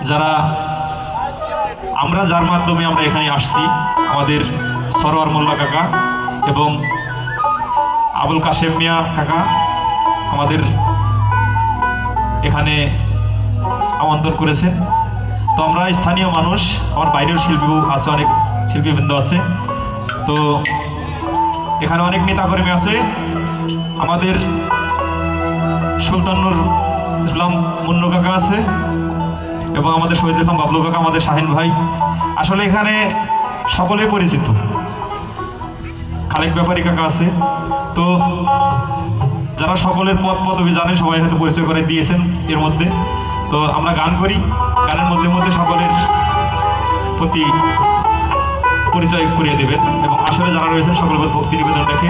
যারা আমরা যার মাধ্যমে আমরা এখানে আসছি, আমাদের সরোয়ার মোল্লা কাকা এবং আবুল কাশেম মিয়া কাকা আমাদের এখানে আমন্ত্রণ করেছেন। তো আমরা স্থানীয় মানুষ, আমার বাইরের শিল্পী আছে, অনেক শিল্পীবৃন্দ আছে, তো এখানে অনেক নেতাকর্মী আছে। আমাদের সুলতানুর ইসলাম মুন্নু কাকা আছে এবং আমাদের শহীদ ইসলাম বাবলু কাকা, আমাদের শাহিন ভাই। আসলে এখানে সকলে পরিচিত। খালেক ব্যাপারী কাকা আছে। তো যারা সকলের পদ পদবি জানে, সবাই হয়তো পরিচয় করে দিয়েছেন এর মধ্যে। তো আমরা গান করি, গানের মধ্যে মধ্যে সকলের প্রতি পরিচয় করিয়ে দেবেন এবং আসলে যারা রয়েছেন সকলের প্রতি ভক্তি নিবেদন রেখে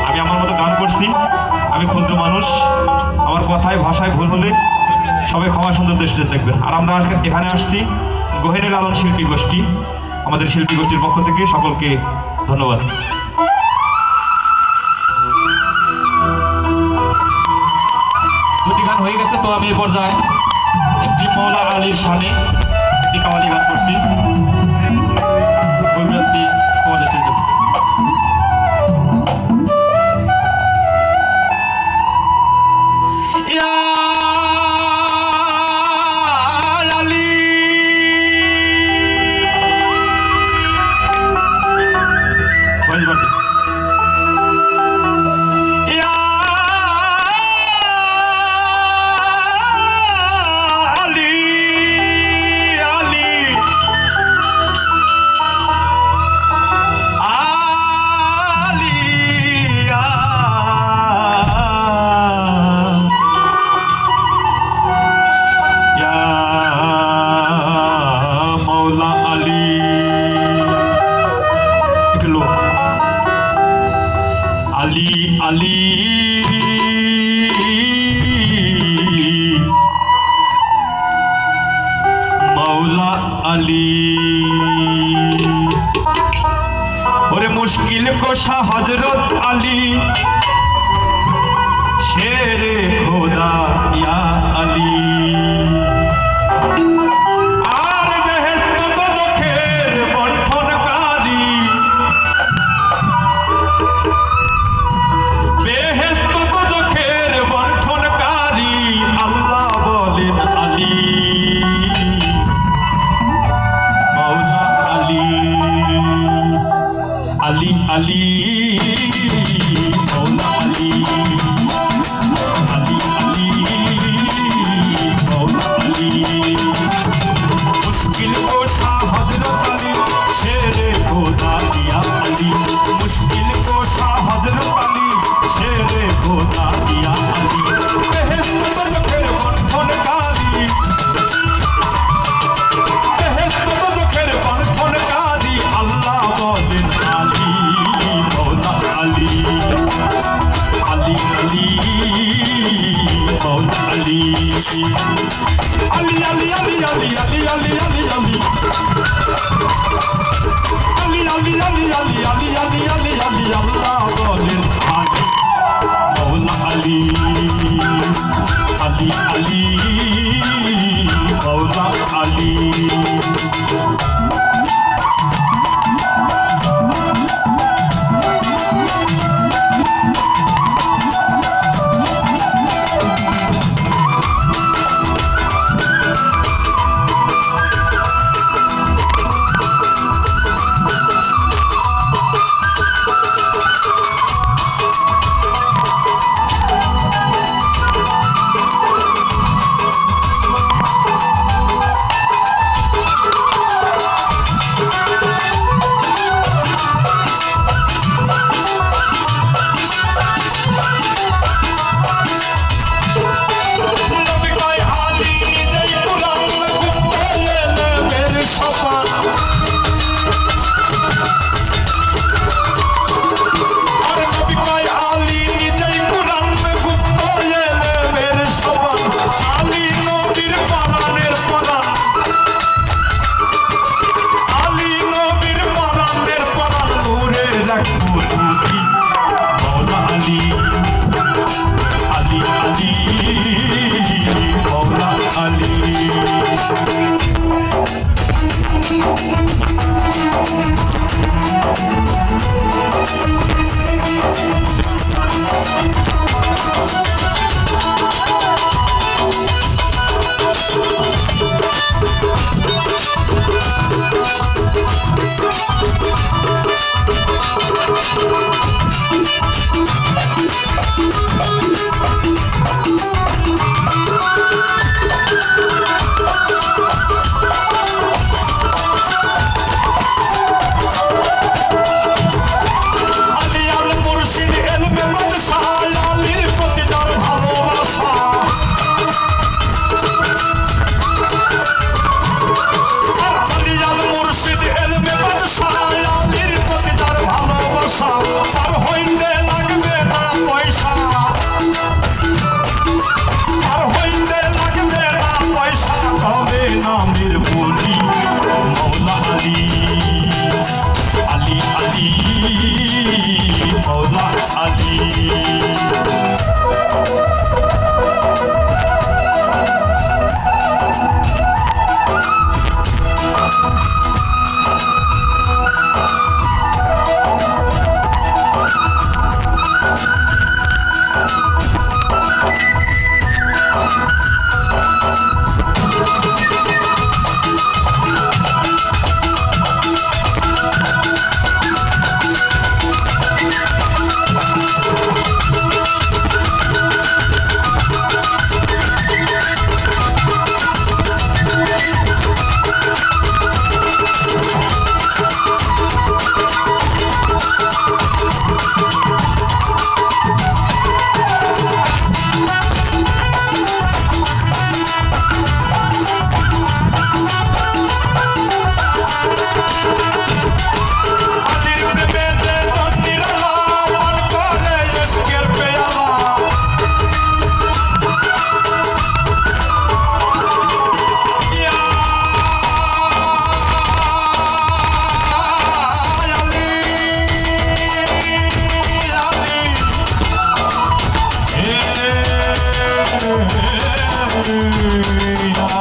আমি আমার মতো গান করছি। আমি ক্ষুদ্র মানুষ, আমার কথায় ভাষায় ভুল হলে সবাই ক্ষমা সুন্দর দৃষ্টিতে দেখবেন। আর আমরা এখানে আসছি গহিনে লালন শিল্পী গোষ্ঠী, আমাদের শিল্পী গোষ্ঠীর পক্ষ থেকে সকলকে ধন্যবাদ। দুটি গান হয়ে গেছে, তো আমি এই পর্যায়ে একটি মৌলা আলীর শানে একটি কাওয়ালি গান করছি। আলী আলী মৌলা আলী, ওরে মুশকিল কোশা হযরত আলী, শেরে খোদা ইয়া আলী। আলী আলী মৌলা আলী, আলী আলী মৌলা আলী, মুশকিল কোশা হযরত আলী, শেরে খোদা ইয়া আলী, মুশকিল কোশা হযরত আলী, শেরে খোদা ইয়া আলী। বেহেশত চোখের বন্ধনকারী, বেহেশত চোখের বন্ধনকারী, আল্লাহ বলেন আলী মৌলা আলী, আলী আলী মৌলা আলী, আলী আলী আলী আলী আলী আলী আলী আলী, আলী আলী আলী আলী আলী আলী আলী আলী, আল্লাহ বলেন আলী মৌলা আলী, আলী আলী মৌলা আলী। রে